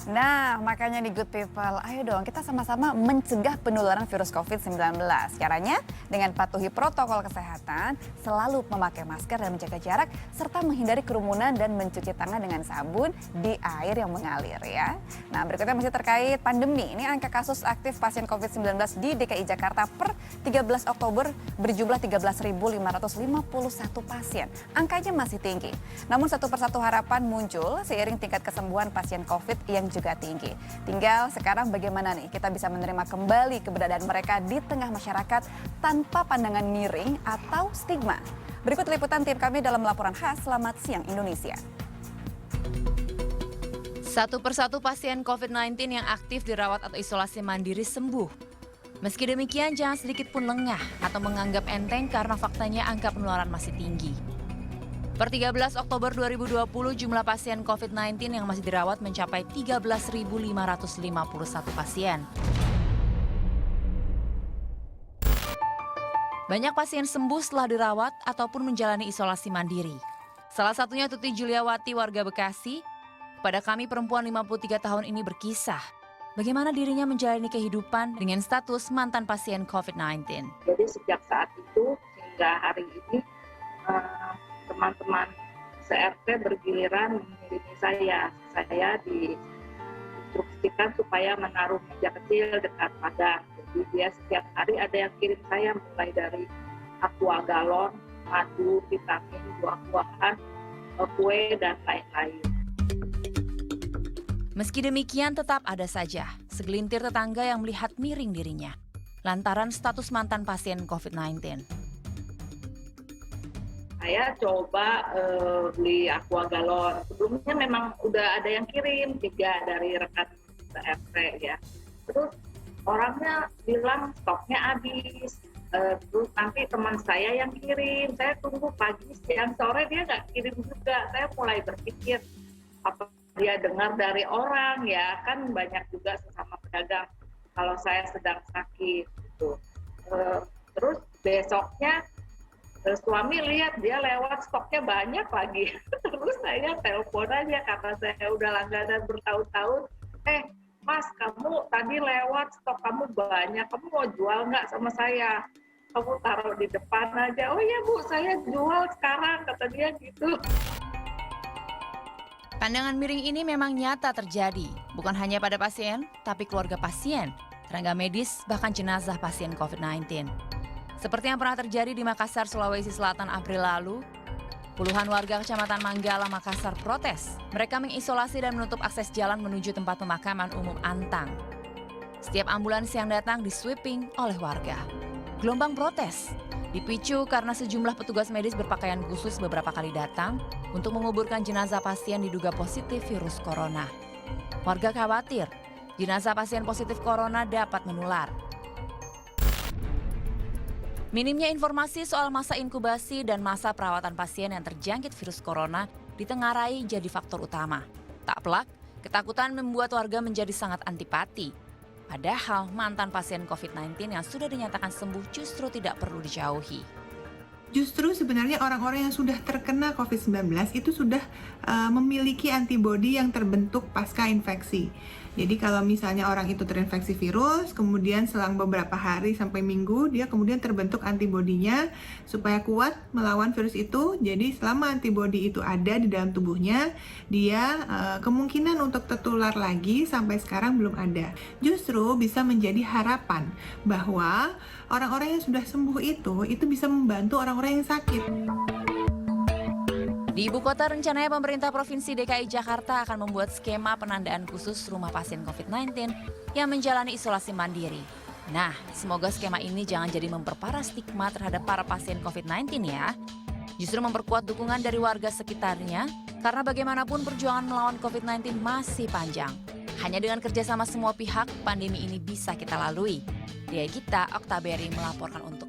Nah, makanya nih good people, ayo dong kita sama-sama mencegah penularan virus COVID-19. Caranya dengan patuhi protokol kesehatan, selalu memakai masker dan menjaga jarak, serta menghindari kerumunan dan mencuci tangan dengan sabun di air yang mengalir ya. Nah, berikutnya masih terkait pandemi. Ini angka kasus aktif pasien COVID-19 di DKI Jakarta per 13 Oktober berjumlah 13.551 pasien. Angkanya masih tinggi. Namun satu persatu harapan muncul seiring tingkat kesembuhan pasien COVID yang juga tinggi. Tinggal sekarang bagaimana nih kita bisa menerima kembali keberadaan mereka di tengah masyarakat tanpa pandangan miring atau stigma. Berikut liputan tim kami dalam laporan khas Selamat Siang Indonesia. Satu persatu pasien COVID-19 yang aktif dirawat atau isolasi mandiri sembuh. Meski demikian, jangan sedikit pun lengah atau menganggap enteng karena faktanya angka penularan masih tinggi. Per 13 Oktober 2020, jumlah pasien COVID-19 yang masih dirawat mencapai 13.551 pasien. Banyak pasien sembuh setelah dirawat ataupun menjalani isolasi mandiri. Salah satunya Tuti Juliawati, warga Bekasi. Pada kami perempuan 53 tahun ini berkisah bagaimana dirinya menjalani kehidupan dengan status mantan pasien COVID-19. Jadi sejak saat itu hingga hari ini teman-teman CRT bergiliran mengiringi saya. Saya diinstruksikan supaya menaruh meja kecil dekat pagar. Jadi dia setiap hari ada yang kirim saya mulai dari aqua galon, madu, vitamin, buah-buahan, kue, dan lain-lain. Meski demikian tetap ada saja segelintir tetangga yang melihat miring dirinya lantaran status mantan pasien COVID-19. Saya coba beli aqua galon. Sebelumnya memang udah ada yang kirim 3 dari rekan RT ya. Terus orangnya bilang stoknya habis. Terus nanti teman saya yang kirim. Saya tunggu pagi, siang, sore dia nggak kirim juga. Saya mulai berpikir apa dia dengar dari orang ya, kan banyak juga sesama pedagang kalau saya sedang sakit gitu. Terus besoknya suami lihat dia lewat stoknya banyak lagi. Terus saya telepon aja karena saya udah langganan bertahun-tahun. Mas, kamu tadi lewat stok kamu banyak, kamu mau jual nggak sama saya? Kamu taruh di depan aja. Oh iya Bu, saya jual sekarang, kata dia gitu. Pandangan miring ini memang nyata terjadi, bukan hanya pada pasien, tapi keluarga pasien, tenaga medis, bahkan jenazah pasien COVID-19. Seperti yang pernah terjadi di Makassar, Sulawesi Selatan April lalu, puluhan warga Kecamatan Manggala, Makassar protes. Mereka mengisolasi dan menutup akses jalan menuju tempat pemakaman umum Antang. Setiap ambulans yang datang di-sweeping oleh warga. Gelombang protes dipicu karena sejumlah petugas medis berpakaian khusus beberapa kali datang untuk menguburkan jenazah pasien diduga positif virus corona. Warga khawatir jenazah pasien positif corona dapat menular. Minimnya informasi soal masa inkubasi dan masa perawatan pasien yang terjangkit virus corona ditengarai jadi faktor utama. Tak pelak, ketakutan membuat warga menjadi sangat antipati. Padahal mantan pasien COVID-19 yang sudah dinyatakan sembuh justru tidak perlu dijauhi. Justru sebenarnya orang-orang yang sudah terkena COVID-19 itu sudah memiliki antibodi yang terbentuk pasca infeksi. Jadi kalau misalnya orang itu terinfeksi virus, kemudian selang beberapa hari sampai minggu, dia kemudian terbentuk antibodinya supaya kuat melawan virus itu. Jadi selama antibodi itu ada di dalam tubuhnya, dia kemungkinan untuk tertular lagi sampai sekarang belum ada. Justru bisa menjadi harapan bahwa orang-orang yang sudah sembuh itu bisa membantu orang-orang yang sakit. Di ibu kota rencananya pemerintah Provinsi DKI Jakarta akan membuat skema penandaan khusus rumah pasien COVID-19 yang menjalani isolasi mandiri. Nah, semoga skema ini jangan jadi memperparah stigma terhadap para pasien COVID-19 ya. Justru memperkuat dukungan dari warga sekitarnya, karena bagaimanapun perjuangan melawan COVID-19 masih panjang. Hanya dengan kerjasama semua pihak, pandemi ini bisa kita lalui. Dia Gita Oktaberi melaporkan untuk